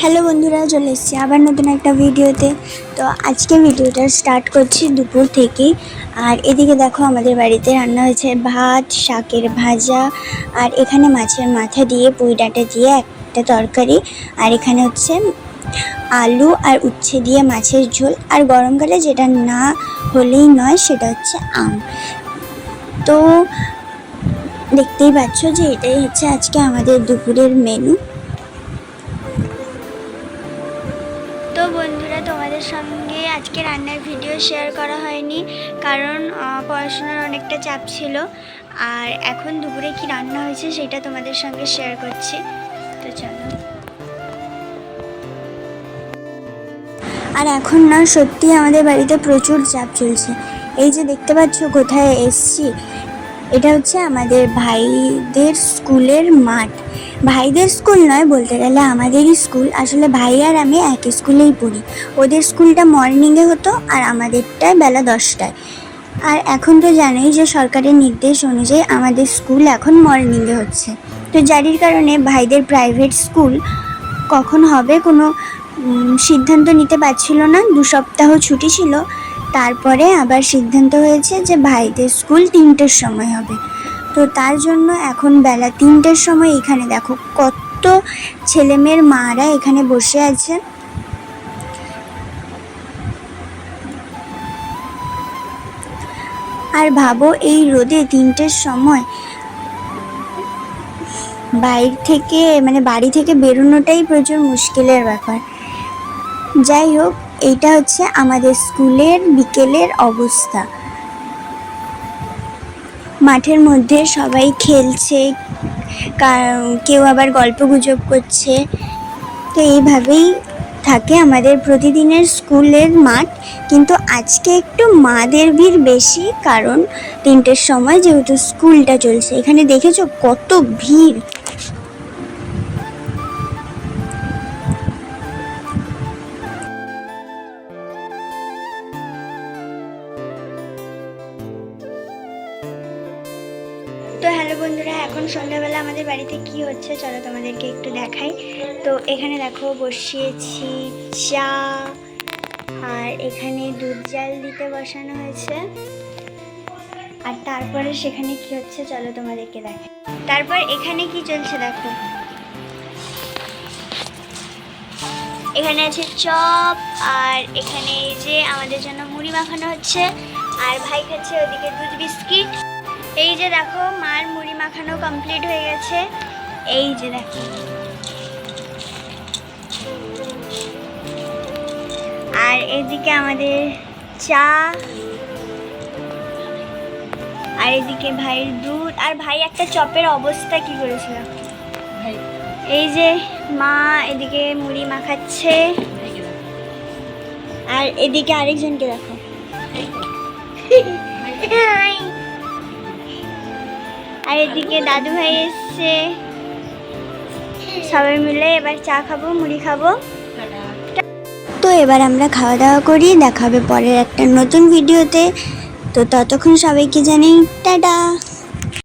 Hello বন্ধুরা, চলে এসেছি আবার নতুন একটা ভিডিওতে। তো আজকে ভিডিওটা স্টার্ট করছি দুপুর থেকেই। আর এদিকে দেখো আমাদের বাড়িতে রান্না হয়েছে ভাত, শাকের ভাজা, আর এখানে মাছের মাথা দিয়ে পুঁই ডাঁটা দিয়ে একটা তরকারি, আর এখানে হচ্ছে আলু আর উচ্ছে দিয়ে মাছের ঝোল, আর গরমকালে যেটা না হলেই নয় সেটা হচ্ছে আম। তো দেখতেই পাচ্ছ যে এটাই হচ্ছে আজকে আমাদের দুপুরের মেনু। তো বন্ধুরা, তোমাদের সঙ্গে আজকে রান্নার ভিডিও শেয়ার করা হয়নি, কারণ পড়াশোনার অনেকটা চাপ ছিল। আর এখন দুপুরে কি রান্না হয়েছে সেটা তোমাদের সঙ্গে শেয়ার করছি। তো চলো। আর এখন না সত্যি আমাদের বাড়িতে প্রচুর চাপ চলছে। এই যে দেখতে পাচ্ছ কোথায় এসছি, এটা হচ্ছে আমাদের ভাইদের স্কুলের মাঠ। ভাইদের স্কুল নয়, বলতে গেলে আমাদেরই স্কুল। আসলে ভাই আর আমি একই স্কুলেই পড়ি। ওদের স্কুলটা মর্নিংয়ে হতো আর আমাদেরটায় বেলা 10টায়। আর এখন তো জানোই যে সরকারের নির্দেশ অনুযায়ী আমাদের স্কুল এখন মর্নিংয়ে হচ্ছে। তো যারির কারণে ভাইদের প্রাইভেট স্কুল কখন হবে কোনো সিদ্ধান্ত নিতে পারছিল না। 2 সপ্তাহ ছুটি ছিল, তারপরে আবার সিদ্ধান্ত হয়েছে যে ভাইদের স্কুল 3টের সময় হবে। তো তার জন্য এখন বেলা 3টের সময় এখানে দেখো কত ছেলেমেয়ের মারা এখানে বসে আছে। আর ভাবো এই রোদে 3টের সময় বাড়ি থেকে বেরোনোটাই প্রচুর মুশকিলের ব্যাপার। যাই হোক, এইটা হচ্ছে আমাদের স্কুলের বিকেলের অবস্থা। মাঠের মধ্যে সবাই খেলছে, কেউ আবার গল্পগুজব করছে। তো এইভাবেই থাকে আমাদের প্রতিদিনের স্কুলের মাঠ। কিন্তু আজকে একটু মাদের ভিড় বেশি, কারণ 3টের সময় যেহেতু স্কুলটা চলছে। এখানে দেখেছো কত ভিড়। তো হ্যালো বন্ধুরা, এখন সন্ধ্যাবেলা আমাদের বাড়িতে কি হচ্ছে চলো তোমাদেরকে একটু দেখাই। তো এখানে দেখো বসিয়েছি চা, আর এখানে দুধ জাল দিতে বসানো হয়েছে। আর তারপরে সেখানে কি হচ্ছে চলো তোমাদেরকে দেখাই। তারপর এখানে কি চলছে দেখো, এখানে আছে চপ, আর এখানে এই যে আমাদের জন্য মুড়ি মাখানো হচ্ছে, আর ভাই খাচ্ছে ওদিকে দুধ বিস্কিট। এই যে দেখো মার মুড়ি মাখানো কমপ্লিট হয়ে গেছে। এই যে দেখো, আর এদিকে আমাদের চা, আর এদিকে ভাইয়ের দুধ। আর ভাই একটা চপের অবস্থা কি করেছিল। এই যে মা এদিকে মুড়ি মাখাচ্ছে, আর এদিকে আরেকজনকে দেখো। আর এদিকে দাদু ভাই এসছে, সবাই মিলে এবার চা খাবো, মুড়ি খাবো। তো এবার আমরা খাওয়া দাওয়া করি, দেখা হবে পরের একটা নতুন ভিডিওতে। তো ততক্ষণ সবাইকে জানাই টাটা।